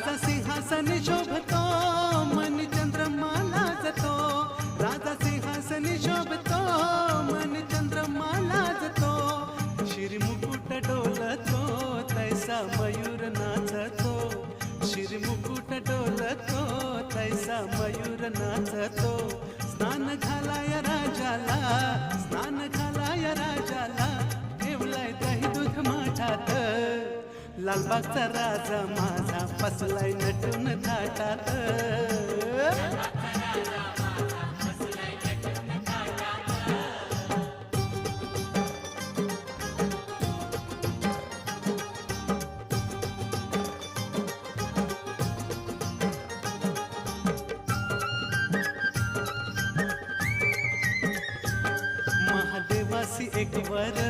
राजा सिंहासन शोभतो मन चंद्रमा लाजतो, राजा सिंहासन शोभतो मन चंद्रमा लाजतो, शिरमुकुट डोलतो तैसा मयूर नाचतो, शिरमुकुट डोलतो तैसा मयूर नाचतो, स्नान घालाय राजाला, स्नान घालाय राजाला, ठेवलाय दही दूध माठात, लालबागचा राजा माझा बसलाय नटून थाटात. महादेवासी एक वर